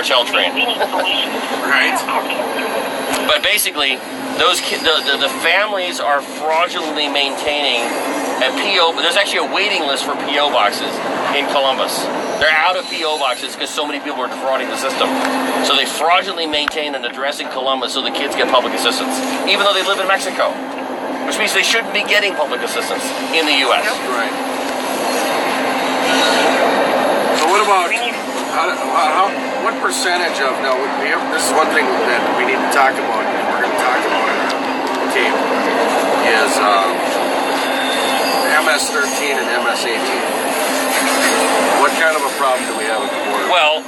cartel trained. Right. But basically, the families are fraudulently maintaining a PO. There's actually a waiting list for PO boxes in Columbus. They're out of PO boxes because so many people are defrauding the system. So they fraudulently maintain an address in Columbus so the kids get public assistance, even though they live in Mexico, which means they shouldn't be getting public assistance in the U.S. Right. So what about what percentage of this is one thing that we need to talk about, and we're going to talk about it on the tape, is MS-13 and MS-18. What kind of a problem do we have at the border? Well,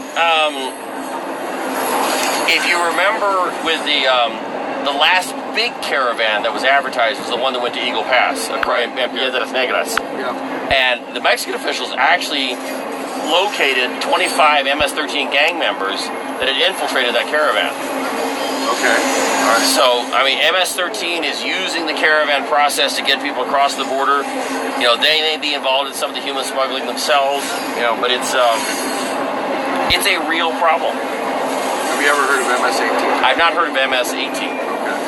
if you remember with the last big caravan that was advertised was the one that went to Eagle Pass, Piedras Negras. Yeah. And the Mexican officials actually located 25 MS-13 gang members that had infiltrated that caravan. Okay. All right. So, I mean, MS-13 is using the caravan process to get people across the border. You know, they may be involved in some of the human smuggling themselves, you know, but it's a real problem. Have you ever heard of MS-18? I've not heard of MS-18. Okay.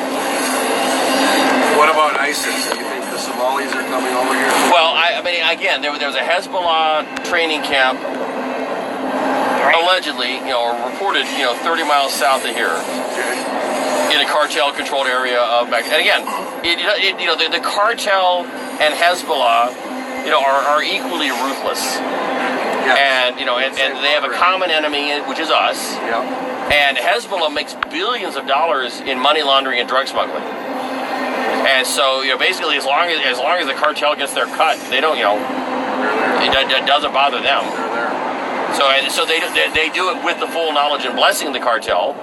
What about ISIS? Do you think the Somalis are coming over here? Well, I mean, again, there was a Hezbollah training camp, allegedly, or reported, 30 miles south of here. Okay. In a cartel-controlled area of Mexico. And again, the cartel and Hezbollah, are equally ruthless. Yeah. And and they have a common enemy, which is us. Yeah. And Hezbollah makes billions of dollars in money laundering and drug smuggling. And so, basically, as long as the cartel gets their cut, they don't, it doesn't bother them. They're there. So they do it with the full knowledge and blessing of the cartel.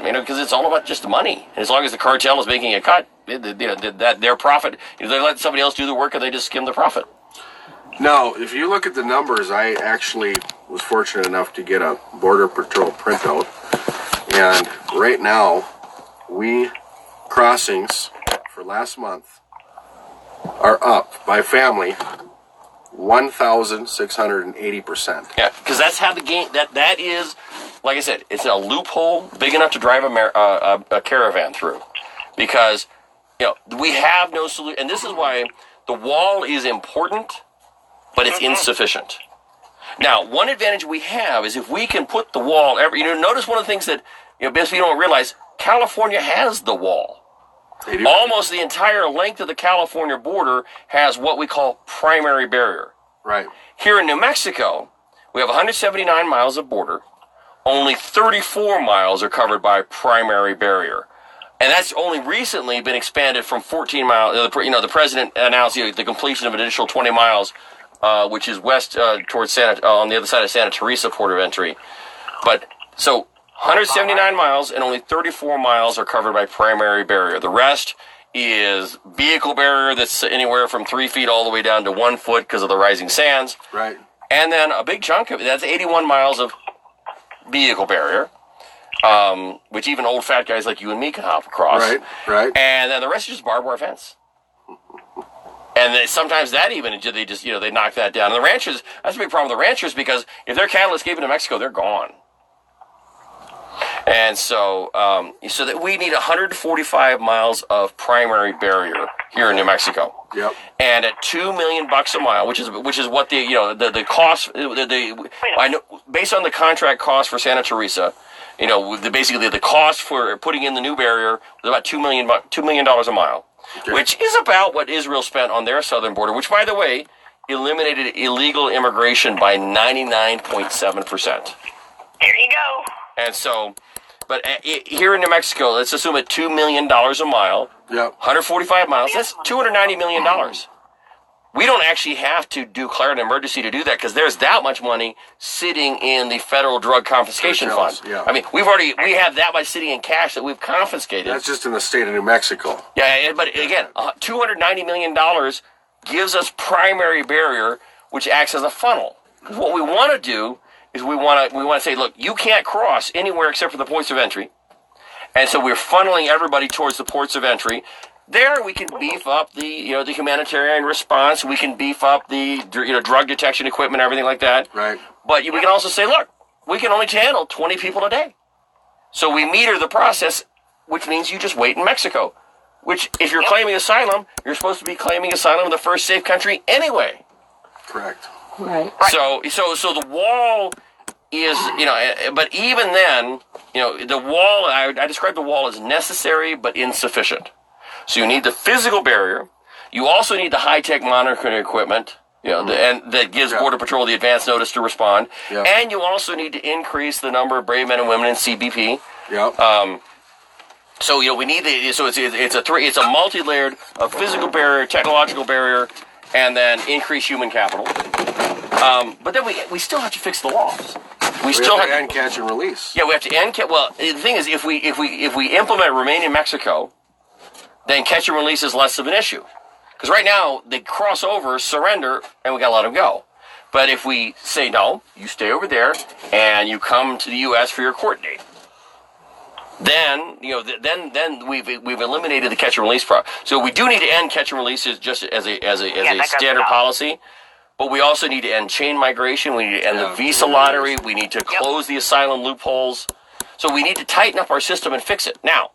Because it's all about just the money. And as long as the cartel is making a cut, that their profit, they let somebody else do the work and they just skim the profit. Now, if you look at the numbers, I actually was fortunate enough to get a Border Patrol printout. And right now, crossings for last month are up by family 1,680%. Yeah, because that's how the game, that is, like I said, it's a loophole big enough to drive a caravan through. Because, we have no solution. And this is why the wall is important, but it's insufficient. Now, one advantage we have is if we can put the wall, notice one of the things that, basically you don't realize, California has the wall. They do. Almost the entire length of the California border has what we call primary barrier. Right. Here in New Mexico, we have 179 miles of border. Only 34 miles are covered by primary barrier. And that's only recently been expanded from 14 miles. The president announced the completion of an additional 20 miles, which is west towards on the other side of Santa Teresa port of entry. But so 179 miles and only 34 miles are covered by primary barrier. The rest is vehicle barrier that's anywhere from 3 feet all the way down to 1 foot because of the rising sands. Right. And then a big chunk of it, that's 81 miles of vehicle barrier, which even old fat guys like you and me can hop across. Right. And then the rest is just barbed wire fence. And sometimes that even, they knock that down. And the ranchers, that's a big problem with the ranchers because if their cattle escape into Mexico, they're gone. And so that we need 145 miles of primary barrier here in New Mexico. Yep. And at $2 million a mile, which is what the cost I know based on the contract cost for Santa Teresa, basically the cost for putting in the new barrier was about $2 million a mile, okay. Which is about what Israel spent on their southern border, which by the way eliminated illegal immigration by 99.7%. There you go. And so, but here in New Mexico, let's assume at $2 million a mile, yep. 145 miles, that's $290 million. We don't actually have to declare an emergency to do that because there's that much money sitting in the federal drug confiscation fund. Yeah. I mean, we have that much sitting in cash that we've confiscated. That's just in the state of New Mexico. Yeah, but again, $290 million gives us primary barrier, which acts as a funnel. What we want to do is we want to say, look, you can't cross anywhere except for the ports of entry. And so we're funneling everybody towards the ports of entry. There we can beef up the the humanitarian response. We can beef up the drug detection equipment, everything like that. Right. But we can also say, look, we can only handle 20 people a day. So we meter the process, which means you just wait in Mexico. Which, if you're claiming asylum, you're supposed to be claiming asylum in the first safe country anyway. Correct. Right. So the wall is, but even then, the wall, I describe the wall as necessary but insufficient. So you need the physical barrier. You also need the high-tech monitoring equipment, and that gives Border Patrol the advance notice to respond. Yep. And you also need to increase the number of brave men and women in CBP. Yep. So we need it's a multi-layered, a physical barrier, technological barrier, and then increase human capital. But then we still have to fix the laws. We still have to end catch and release. Yeah, we have to end. Well, the thing is, if we implement remain in Mexico, then catch and release is less of an issue. Because right now they cross over, surrender, and we got to let them go. But if we say no, you stay over there and you come to the U.S. for your court date, then then we've eliminated the catch and release problem. So we do need to end catch and releases just as a standard policy. But we also need to end chain migration. We need to end the visa lottery. We need to close the asylum loopholes. So we need to tighten up our system and fix it. Now,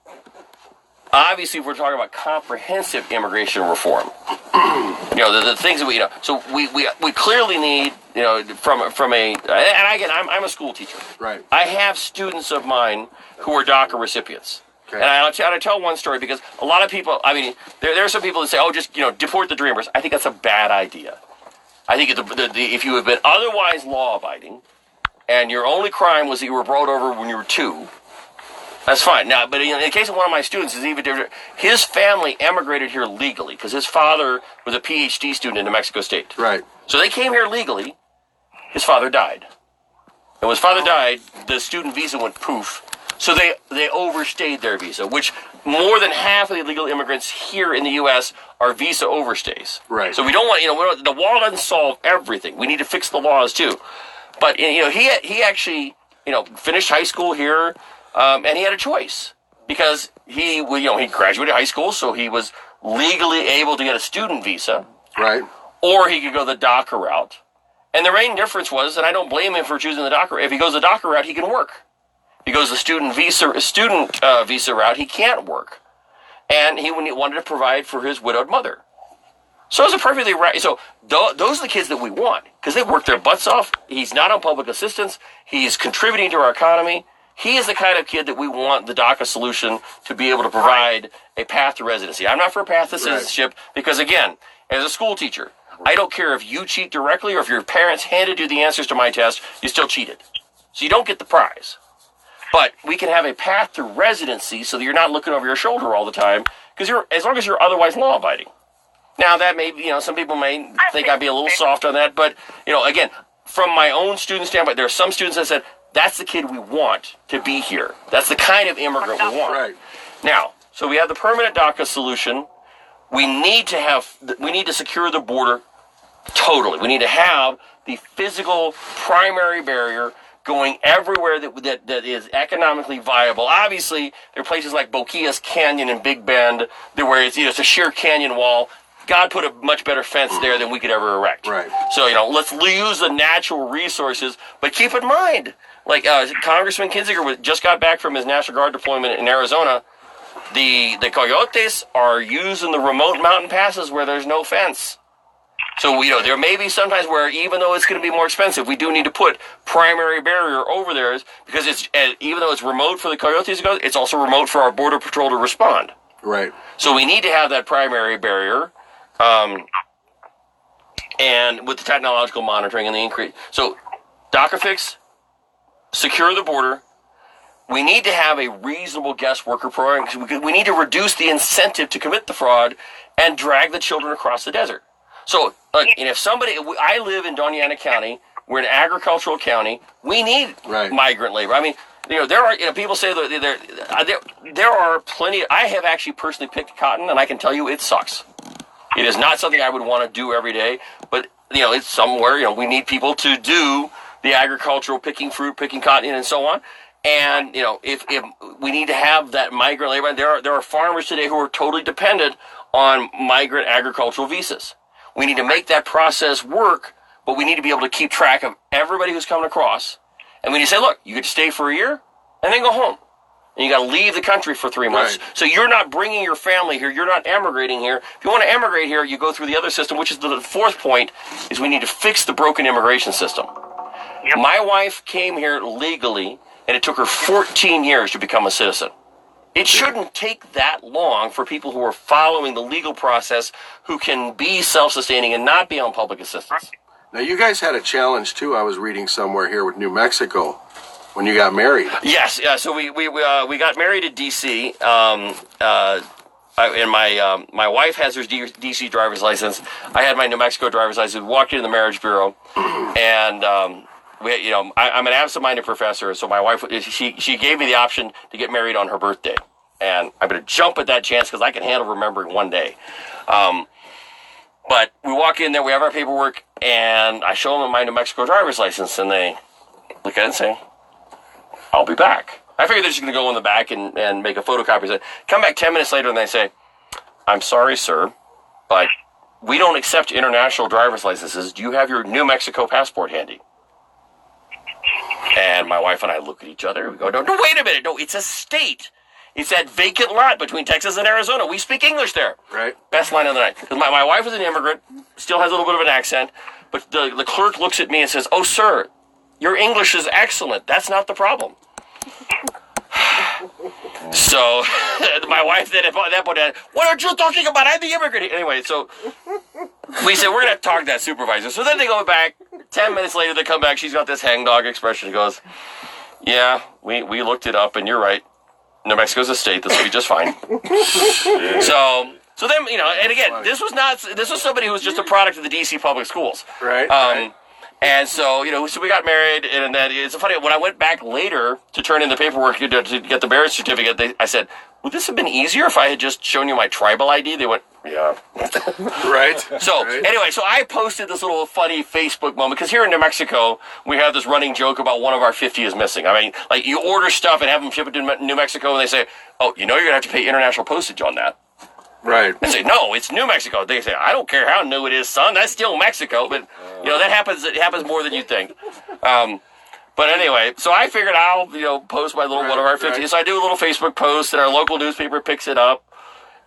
obviously, if we're talking about comprehensive immigration reform, the things that so we clearly need, from a, and again, I'm a school teacher. Right. I have students of mine who are DACA recipients. Okay. And I tell one story because a lot of people, there are some people that say, oh, just, deport the Dreamers. I think that's a bad idea. I think if you have been otherwise law-abiding and your only crime was that you were brought over when you were 2, that's fine. Now, but in the case of one of my students, it's even different. His family emigrated here legally because his father was a PhD student in New Mexico State. Right. So they came here legally. His father died. And when his father died, the student visa went poof. So they overstayed their visa, which more than half of the illegal immigrants here in the U.S. are visa overstays. Right. So we don't want, the wall doesn't solve everything. We need to fix the laws too. But, he actually, finished high school here, and he had a choice because he graduated high school, so he was legally able to get a student visa. Right. Or he could go the DACA route. And the main difference was, and I don't blame him for choosing the DACA, if he goes the DACA route, he can work. If he goes the student visa route, he can't work. And he wanted to provide for his widowed mother. So it's a perfectly right. So those are the kids that we want because they work their butts off. He's not on public assistance. He's contributing to our economy. He is the kind of kid that we want the DACA solution to be able to provide a path to residency. I'm not for a path to citizenship because, again, as a school teacher, I don't care if you cheat directly or if your parents handed you the answers to my test, you still cheated. So you don't get the prize. But we can have a path to residency so that you're not looking over your shoulder all the time because as long as you're otherwise law-abiding. Now, that may be, some people may think I'd be a little soft on that, but, again, from my own student standpoint, there are some students that said, that's the kid we want to be here. That's the kind of immigrant we want. Right. Now, so we have the permanent DACA solution. We need to secure the border totally. We need to have the physical primary barrier going everywhere that is economically viable. Obviously, there are places like Boquillas Canyon in Big Bend where it's a sheer canyon wall. God put a much better fence there than we could ever erect. Right. So, let's use the natural resources, but keep in mind, like Congressman Kinzinger just got back from his National Guard deployment in Arizona. The coyotes are using the remote mountain passes where there's no fence. So, there may be sometimes where even though it's going to be more expensive, we do need to put primary barrier over there because even though it's remote for the coyotes to go, it's also remote for our Border Patrol to respond. Right. So we need to have that primary barrier, and with the technological monitoring and the increase. So, DACA fix, secure the border. We need to have a reasonable guest worker program because we need to reduce the incentive to commit the fraud and drag the children across the desert. So, and if I live in Doña Ana County, we're an agricultural county, we need migrant labor. There are, people say that there are plenty, I have actually personally picked cotton, and I can tell you it sucks. It is not something I would want to do every day, but, it's somewhere, we need people to do the agricultural picking fruit, picking cotton, and so on. And, if we need to have that migrant labor, there are farmers today who are totally dependent on migrant agricultural visas. We need to make that process work, but we need to be able to keep track of everybody who's coming across And when you say, look, you could stay for a year and then go home. And you got to leave the country for 3 months. Right. So you're not bringing your family here. You're not emigrating here. If you want to emigrate here, you go through the other system, which is the fourth point, is we need to fix the broken immigration system. Yep. My wife came here legally, and it took her 14 years to become a citizen. It shouldn't take that long for people who are following the legal process, who can be self-sustaining and not be on public assistance. Now, you guys had a challenge, too, I was reading somewhere here with New Mexico when you got married. Yes, yeah. So we got married in D.C. And my wife has her D.C. driver's license. I had my New Mexico driver's license. We walked into the marriage bureau, and I'm an absent-minded professor, so my wife she gave me the option to get married on her birthday, and I'm going to jump at that chance because I can handle remembering one day. But we walk in there, we have our paperwork, and I show them my New Mexico driver's license, and they look at it and say, I'll be back. I figured they're just going to go in the back and make a photocopy. So come back 10 minutes later, and they say, I'm sorry, sir, but we don't accept international driver's licenses. Do you have your New Mexico passport handy? And my wife and I look at each other. We go, no, wait a minute. No, it's a state. It's that vacant lot between Texas and Arizona. We speak English there. Right. Best line of the night. Because my wife is an immigrant, still has a little bit of an accent, but the clerk looks at me and says, oh, sir, your English is excellent. That's not the problem. So my wife then at that point, what are you talking about? I'm the immigrant. Anyway, so we said, we're going to talk to that supervisor. So then they go back. 10 minutes later, they come back. She's got this hangdog expression. She goes, yeah, we looked it up, and you're right. New Mexico's a state. This will be just fine. So then, and again, this was somebody who was just a product of the D.C. public schools. Right. Right. And so, so we got married, and then it's funny, when I went back later to turn in the paperwork to get the marriage certificate, I said, would this have been easier if I had just shown you my tribal ID? They went, yeah. Right. So, right. Anyway, so I posted this little funny Facebook moment, because here in New Mexico, we have this running joke about one of our 50 is missing. I mean, like, you order stuff and have them ship it to New Mexico, and they say, oh, you're going to have to pay international postage on that. Right. I say, no, it's New Mexico. They say, I don't care how new it is, son. That's still Mexico. But, that happens. It happens more than you think. But anyway, so I figured I'll, post my little one of our 50. Right. So I do a little Facebook post, and our local newspaper picks it up.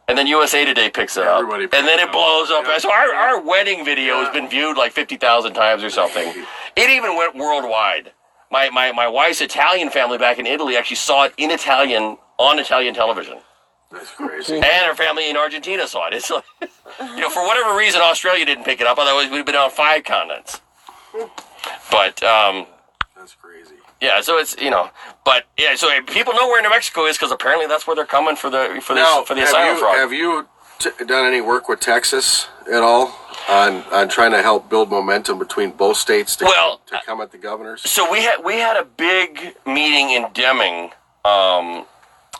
And then USA Today picks it up. And then it blows up. Yeah. So our wedding video has been viewed like 50,000 times or something. It even went worldwide. My wife's Italian family back in Italy actually saw it in Italian on Italian television. That's crazy. And her family in Argentina saw it. It's like, for whatever reason, Australia didn't pick it up. Otherwise, we'd have been on 5 continents. But, that's crazy. Yeah, so it's, but, yeah, so people know where New Mexico is because apparently that's where they're coming for the asylum fraud. Have you done any work with Texas at all on trying to help build momentum between both states to come at the governors? So we had a big meeting in Deming,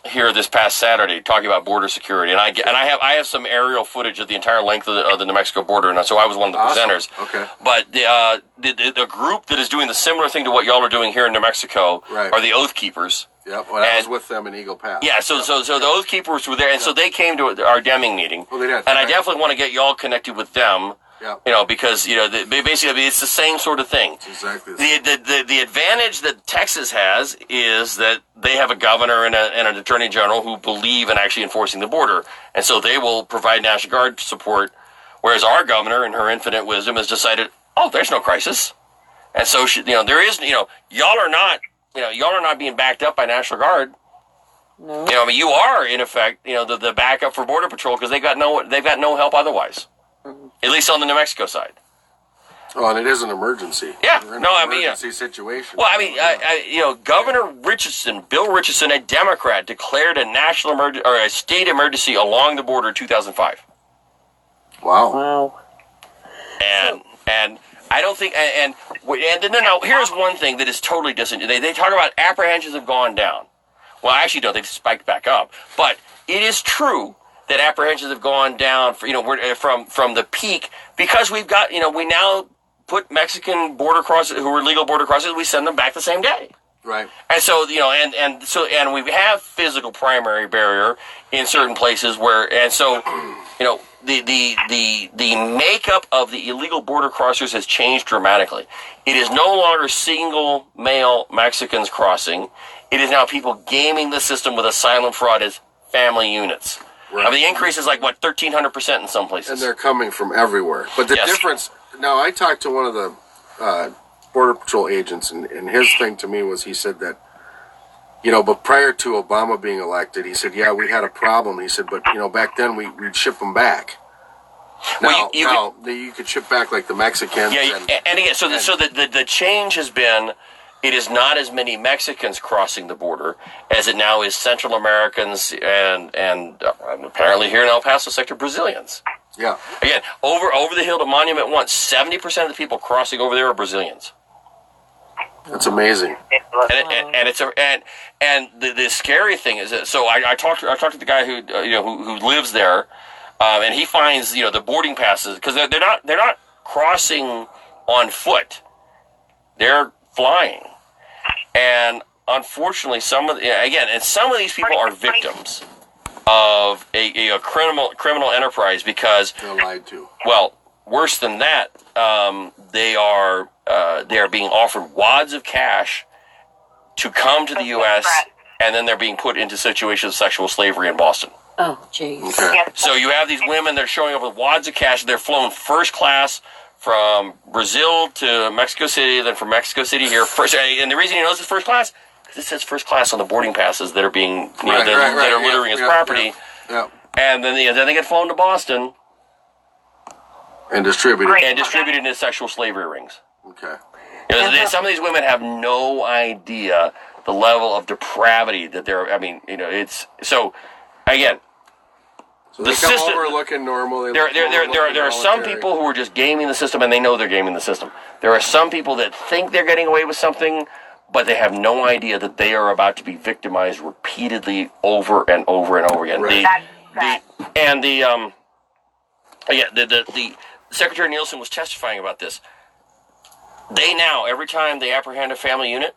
here this past Saturday, talking about border security, and I have some aerial footage of the entire length of the New Mexico border, and so I was one of the presenters. Okay. But the group that is doing the similar thing to what y'all are doing here in New Mexico are the Oath Keepers. Yep. Well, I was with them in Eagle Pass. Yeah. So the Oath Keepers were there, and so they came to our Deming meeting. Well, they did. And I definitely want to get y'all connected with them. Yeah. Because basically it's the same sort of thing. It's exactly the advantage that Texas has is that they have a governor and an attorney general who believe in actually enforcing the border, and so they will provide National Guard support. Whereas our governor, in her infinite wisdom, has decided, oh, there's no crisis, and so there is, y'all are not being backed up by National Guard. No. You are in effect, the backup for Border Patrol because they've got no help otherwise. At least on the New Mexico side. Oh, and it is an emergency. Yeah. We're in an emergency situation. Well, Governor Bill Richardson, a Democrat, declared a national emergency or a state emergency along the border in 2005. Wow. And I don't think no. Here's one thing that is totally disingenuous. They talk about apprehensions have gone down. Well, actually, no, they've spiked back up. But it is true that apprehensions have gone down, from the peak because we've got, we now put Mexican border crossers who are legal border crossers, we send them back the same day. Right. And so, and we have physical primary barrier in certain places where, and so, the makeup of the illegal border crossers has changed dramatically. It is no longer single male Mexicans crossing. It is now people gaming the system with asylum fraud as family units. Right. I mean, the increase is like, 1,300% in some places. And they're coming from everywhere. But the difference, now I talked to one of the Border Patrol agents, and his thing to me was, he said that, but prior to Obama being elected, he said, yeah, we had a problem. He said, but, back then we'd ship them back. Now, you could ship back like the Mexicans. Yeah, and again, so the change has been, it is not as many Mexicans crossing the border as it now is Central Americans and apparently here in El Paso sector, Brazilians. Yeah. Again, over the hill to Monument 1, 70% of the people crossing over there are Brazilians. That's amazing. And the scary thing is that, so I talked to the guy who lives there, and he finds the boarding passes, because they're not crossing on foot, they're flying, and unfortunately some of these people are victims of a criminal enterprise, because they're lied to. Well, worse than that, they are being offered wads of cash to come to the U.S., and then they're being put into situations of sexual slavery in Boston. Oh, jeez. Okay. So you have these women that are showing up with wads of cash. They're flown first class from Brazil to Mexico City, then from Mexico City here. And the reason he knows it's first class, because it says first class on the boarding passes that are being, that are littering his property. Yeah. And then they get flown to Boston. And distributed. And distributed into sexual slavery rings. Okay. Some of these women have no idea the level of depravity that they're. I mean, it's so. Again, so they come over looking normal. There are some people who are just gaming the system, and they know they're gaming the system. There are some people that think they're getting away with something, but they have no idea that they are about to be victimized repeatedly over and over and over again. Right. The Secretary Nielsen was testifying about this. They now, every time they apprehend a family unit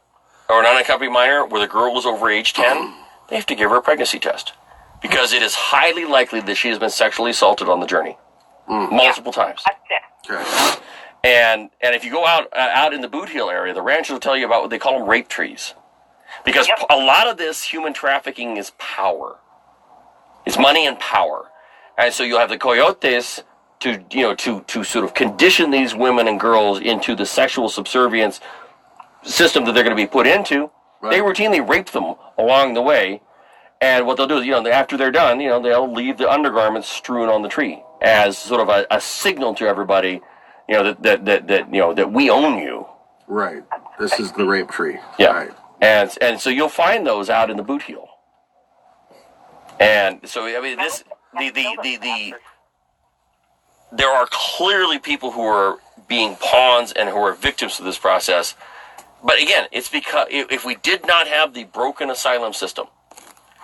or an unaccompanied minor where the girl is over age 10, they have to give her a pregnancy test, because it is highly likely that she has been sexually assaulted on the journey multiple times. Okay. And if you go out in the Boot Hill area, the ranchers will tell you about what they call them rape trees, because a lot of this human trafficking is power. It's money and power, and so you'll have the coyotes to sort of condition these women and girls into the sexual subservience system that they're going to be put into. Right. They routinely rape them along the way, and what they'll do is, after they're done, they'll leave the undergarments strewn on the tree as sort of a signal to everybody, that we own you. Right. This is the rape tree. Yeah. Right. And so you'll find those out in the Boot Heel. And so there are clearly people who are being pawns and who are victims of this process. But again, it's because if we did not have the broken asylum system,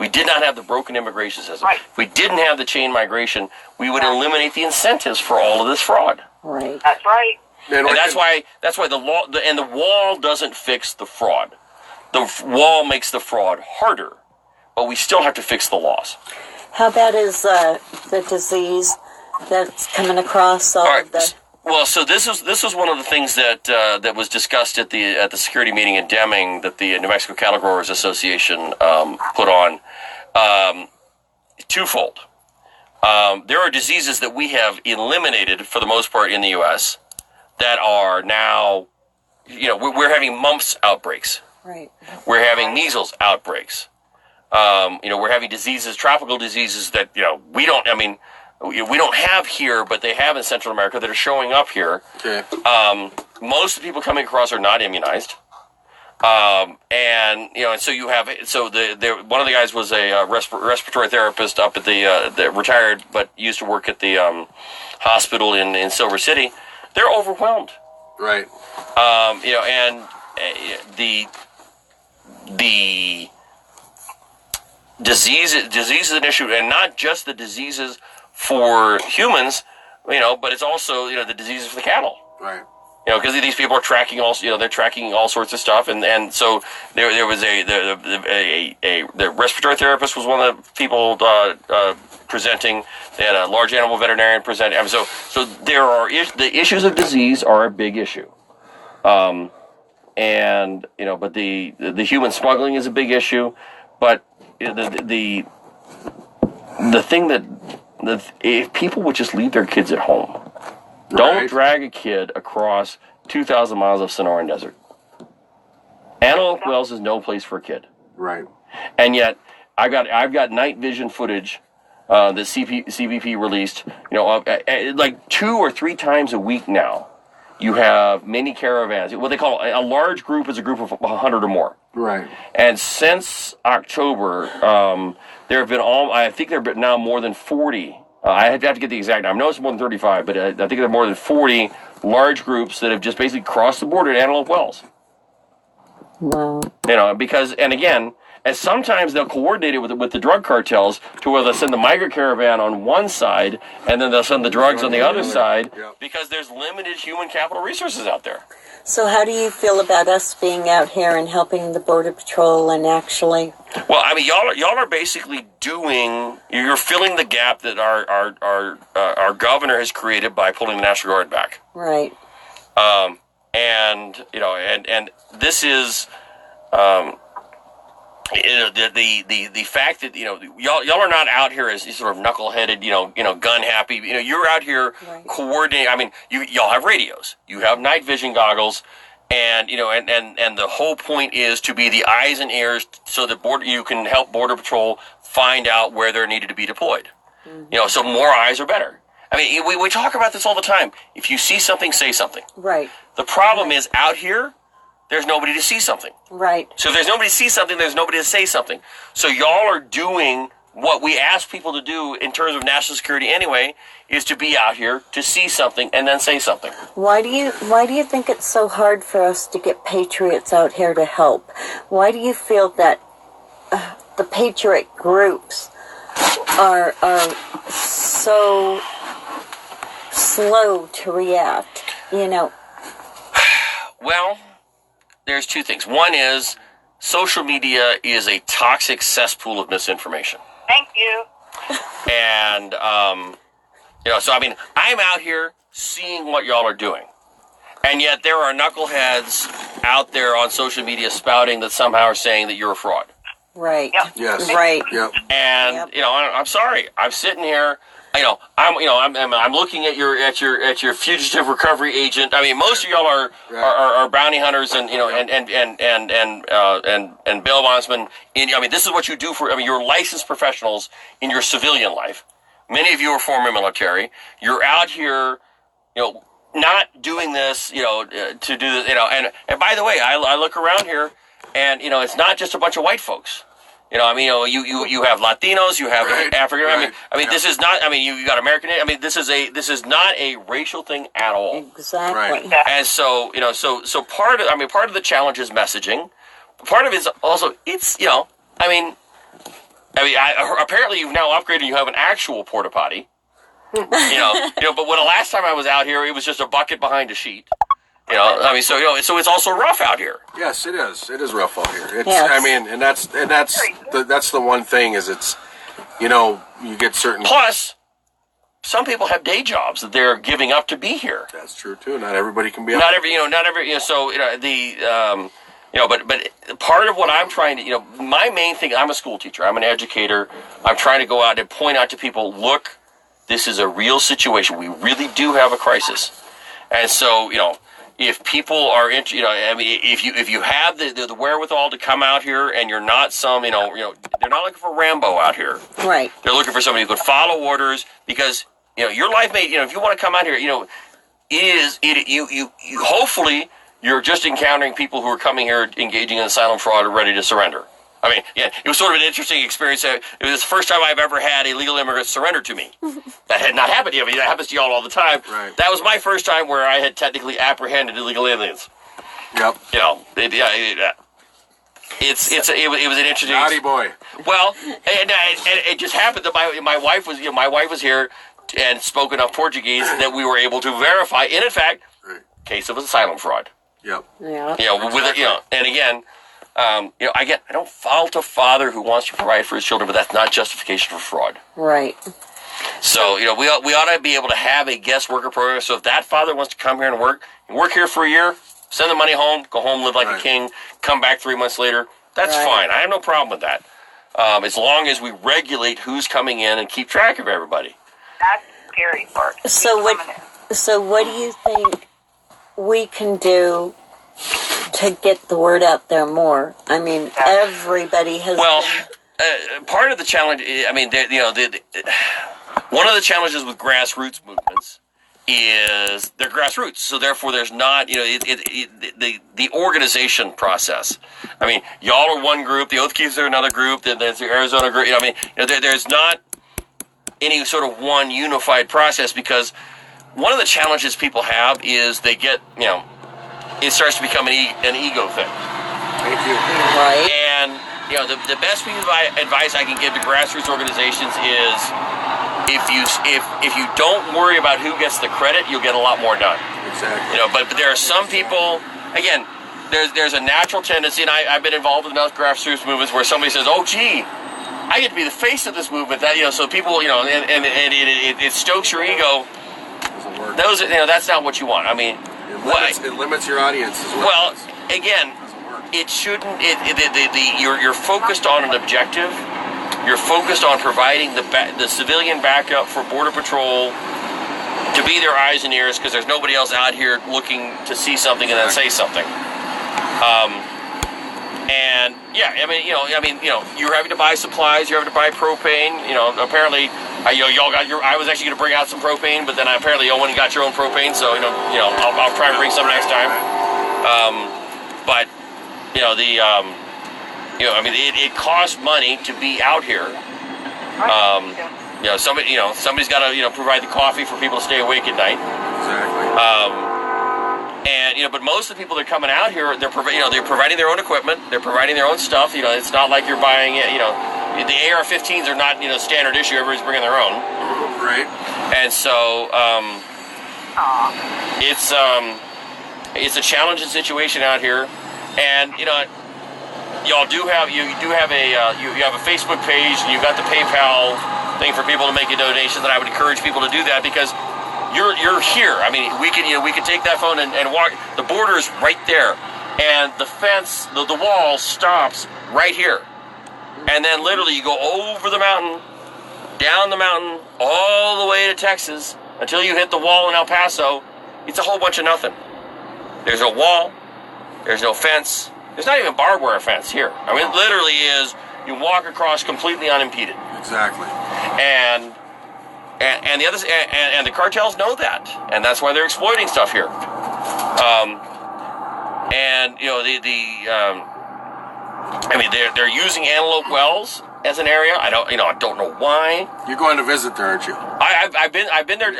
we did not have the broken immigration system, if we didn't have the chain migration, we would eliminate the incentives for all of this fraud. Right. That's right. And that's why the law and the wall doesn't fix the fraud. The wall makes the fraud harder, but we still have to fix the laws. How bad is the disease that's coming across all of the... Well, so this was one of the things that was discussed at the security meeting in Deming that the New Mexico Cattle Growers Association put on. Twofold. There are diseases that we have eliminated for the most part in the U.S. that are now, we're having mumps outbreaks. Right. We're having measles outbreaks. We're having diseases, tropical diseases that we don't have here, but they have in Central America that are showing up here. Okay. Most of the people coming across are not immunized. And so you have, one of the guys was a respiratory therapist up at the retired, but used to work at the hospital in Silver City. They're overwhelmed. Right. And the disease is an issue, and not just the diseases for humans, but it's also, the diseases for the cattle. Right. because these people are tracking they're tracking all sorts of stuff, and so there was the respiratory therapist was one of the people presenting. They had a large animal veterinarian presenting. So there are the issues of disease are a big issue, but the human smuggling is a big issue, but the thing if people would just leave their kids at home. Don't drag a kid across 2,000 miles of Sonoran Desert. Antelope Wells is no place for a kid. Right. And yet, I've got night vision footage that CBP released. Like 2 or 3 times a week now. You have mini caravans. What they call a large group is a group of 100 or more. Right. And since October, there have been I think there have been now more than 40. I have to get the exact number. I know it's more than 35, but I think there are more than 40 large groups that have just basically crossed the border at Antelope Wells. Wow. And sometimes they'll coordinate it with the drug cartels to where they'll send the migrant caravan on one side and then they'll send the drugs on the other side because there's limited human capital resources out there. So how do you feel about us being out here and helping the Border Patrol and actually... Well, I mean, y'all are basically you're filling the gap that our governor has created by pulling the National Guard back. Right. And this is... the fact that y'all are not out here as sort of knuckleheaded gun happy. You're out here coordinating. I mean, y'all have radios, you have night vision goggles, and and the whole point is to be the eyes and ears so that you can help Border Patrol find out where they're needed to be deployed. Mm-hmm. So more eyes are better. I mean, we talk about this all the time. If you see something, say something. Right. The problem is out here, there's nobody to see something. Right. So if there's nobody to see something, there's nobody to say something. So y'all are doing what we ask people to do in terms of national security anyway, is to be out here to see something and then say something. Why do you think it's so hard for us to get patriots out here to help? Why do you feel that the patriot groups are so slow to react? Well, there's 2 things. One is social media is a toxic cesspool of misinformation. Thank you. And, so I mean, I'm out here seeing what y'all are doing. And yet there are knuckleheads out there on social media spouting that somehow are saying that you're a fraud. Right. Yep. Yes. Right. Yep. And, I'm sorry. I'm sitting here. I'm looking at your fugitive recovery agent. I mean, most of y'all are bounty hunters and and bail bondsmen. This is what you do you're licensed professionals in your civilian life. Many of you are former military. You're out here, not doing this, to do this, and by the way, I look around here and, it's not just a bunch of white folks. You have Latinos, you have African. This is not. You got American. This is not a racial thing at all. Exactly. Right. And so so part of the challenge is messaging. Part of it is also apparently you've now upgraded. You have an actual porta potty. But when the last time I was out here, it was just a bucket behind a sheet. So it's also rough out here. Yes, it is. It is rough out here. It's, Yes. that's the one thing is it's, you get certain. Plus, some people have day jobs that they're giving up to be here. That's true too. Not everybody can be. But part of what I'm trying to, my main thing. I'm a school teacher. I'm an educator. I'm trying to go out and point out to people, look, this is a real situation. We really do have a crisis, and so if people are if you have the wherewithal to come out here and you're not they're not looking for Rambo out here. Right. They're looking for somebody who could follow orders because your life may if you want to come out here, you hopefully you're just encountering people who are coming here engaging in asylum fraud and ready to surrender. It was sort of an interesting experience. It was the first time I've ever had a legal immigrant surrender to me. That had not happened to you. That happens to y'all all the time. Right. That was my first time where I had technically apprehended illegal aliens. Yep. It was an interesting. Naughty boy. Well, and it just happened that my wife was here and spoke enough Portuguese that we were able to verify. And in fact, case of asylum fraud. Yep. Yeah. With it, and again, I don't fault a father who wants to provide for his children, but that's not justification for fraud. Right. So, we ought to be able to have a guest worker program. So if that father wants to come here and work here for a year, send the money home, go home, live like a king, come back 3 months later, that's fine. I have no problem with that. As long as we regulate who's coming in and keep track of everybody. That's the scary part. So what do you think we can do to get the word out there more? I mean, everybody has part of the challenge, one of the challenges with grassroots movements is they're grassroots, so therefore there's not, the organization process. I mean, y'all are one group, the Oath Keepers are another group, then there's the Arizona group. There's not any sort of one unified process, because one of the challenges people have is they get, it starts to become an ego thing. Thank you. right. And the best piece of advice I can give to grassroots organizations is if you don't worry about who gets the credit, you'll get a lot more done. Exactly. But there are some people, again, there's a natural tendency, and I've been involved in enough grassroots movements where somebody says, "Oh, gee, I get to be the face of this movement." That so people, and it stokes your ego. Doesn't work. That's not what you want. I mean, it limits your audience as well. Well, again, it shouldn't. You're focused on an objective. You're focused on providing the civilian backup for Border Patrol to be their eyes and ears, because there's nobody else out here looking to see something and then say something. And you're having to buy supplies. You're having to buy propane. Apparently, y'all got your. I was actually going to bring out some propane, but then apparently y'all went and got your own propane. So I'll try and bring some next time. It costs money to be out here. Somebody's got to provide the coffee for people to stay awake at night. Exactly. But most of the people that are coming out here, they're providing their own equipment, they're providing their own stuff. It's not like you're buying it. The AR-15s are not standard issue. Everybody's bringing their own. Right. And so it's a challenging situation out here, and y'all do have you have a Facebook page, and you've got the PayPal thing for people to make donations, and I would encourage people to do that, because you're here. I mean, we can take that phone and walk. The border is right there, and the fence, the wall stops right here, and then literally you go over the mountain, down the mountain, all the way to Texas until you hit the wall in El Paso. It's a whole bunch of nothing. There's no wall. There's no fence. There's not even barbed wire fence here. I mean, it literally is, you walk across completely unimpeded. Exactly. And the cartels know that, and that's why they're exploiting stuff here. They're using Antelope Wells as an area. I don't know why. You're going to visit there, aren't you? I've been there.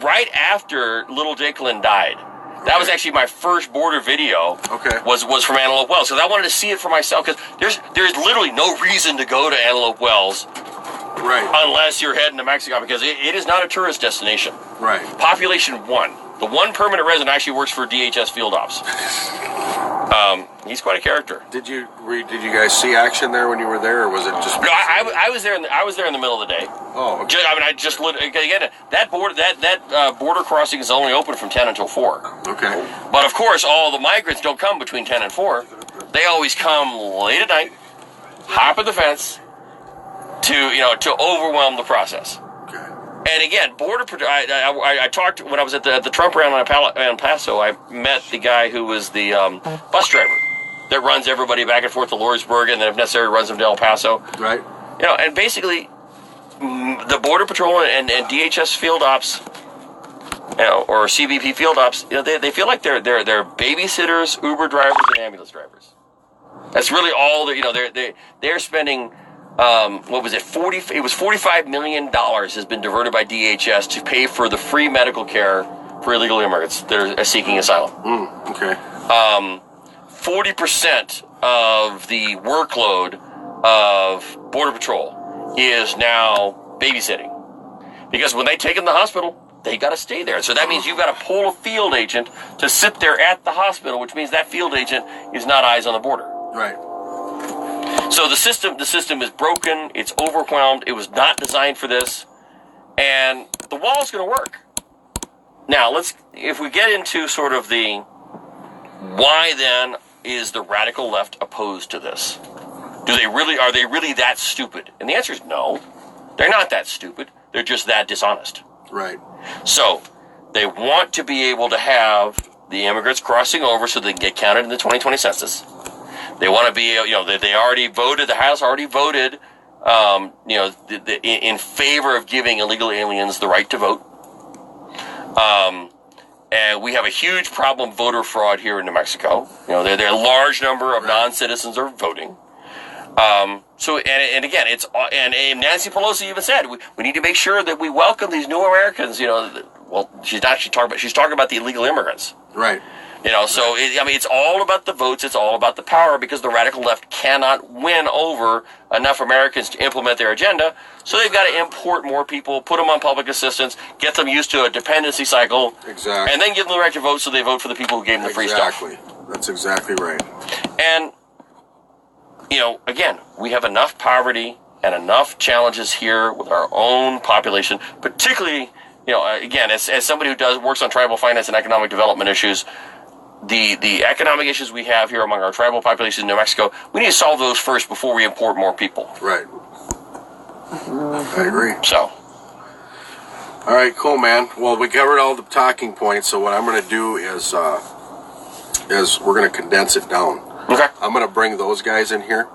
Right after little Jacqueline died. That was actually my first border video. Okay. Was from Antelope Wells, because I wanted to see it for myself. Because there's literally no reason to go to Antelope Wells, right? Unless you're heading to Mexico, because it is not a tourist destination. Right. Population 1. The one permanent resident actually works for DHS Field Ops. He's quite a character. Did you guys see action there when you were there, or was it just? No, I was there. I was there in the middle of the day. Oh, okay. Again, that border crossing is only open from 10 until 4. Okay. But of course, all the migrants don't come between 10 and 4. They always come late at night, hop at the fence to overwhelm the process. Okay. And again, I talked when I was at the Trump rally in El Paso. I met the guy who was the bus driver that runs everybody back and forth to Lawrenceburg, and then if necessary runs them to El Paso. Right. And basically, the Border Patrol and DHS Field Ops, or CBP Field Ops, they feel like they're babysitters, Uber drivers, and ambulance drivers. That's really all they're spending. What was it? It was $45 million has been diverted by DHS to pay for the free medical care for illegal immigrants that are seeking asylum. Okay. 40% of the workload of Border Patrol is now babysitting, because when they take them to the hospital, they got to stay there. So that means you've got to pull a field agent to sit there at the hospital, which means that field agent is not eyes on the border. Right. So the system is broken. It's overwhelmed. It was not designed for this, and the wall's going to work. Now, if we get into sort of the why then is the radical left opposed to this? Are they really that stupid? And the answer is no. They're not that stupid. They're just that dishonest. Right. So they want to be able to have the immigrants crossing over so they can get counted in the 2020 census. They want to be, they already voted, the House already voted, in favor of giving illegal aliens the right to vote. And we have a huge problem of voter fraud here in New Mexico. There are a large number of non-citizens are voting. So again, and Nancy Pelosi even said we need to make sure that we welcome these new Americans. Well, she's talking about the illegal immigrants. Right. It's all about the votes. It's all about the power because the radical left cannot win over enough Americans to implement their agenda. So they've got to import more people, put them on public assistance, get them used to a dependency cycle, exactly, and then give them the right to vote so they vote for the people who gave them the free stuff. Exactly. That's exactly right. And, again, we have enough poverty and enough challenges here with our own population, particularly, again, as somebody who works on tribal finance and economic development issues, the economic issues we have here among our tribal population in New Mexico, we need to solve those first before we import more people. Right. I agree. So. All right, cool, man. Well, we covered all the talking points, so what I'm going to do is we're going to condense it down. Okay. I'm going to bring those guys in here,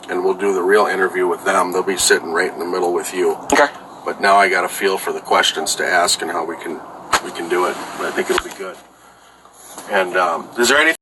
and we'll do the real interview with them. They'll be sitting right in the middle with you. Okay. But now I got a feel for the questions to ask and how we can do it. I think it'll be good. And is there anything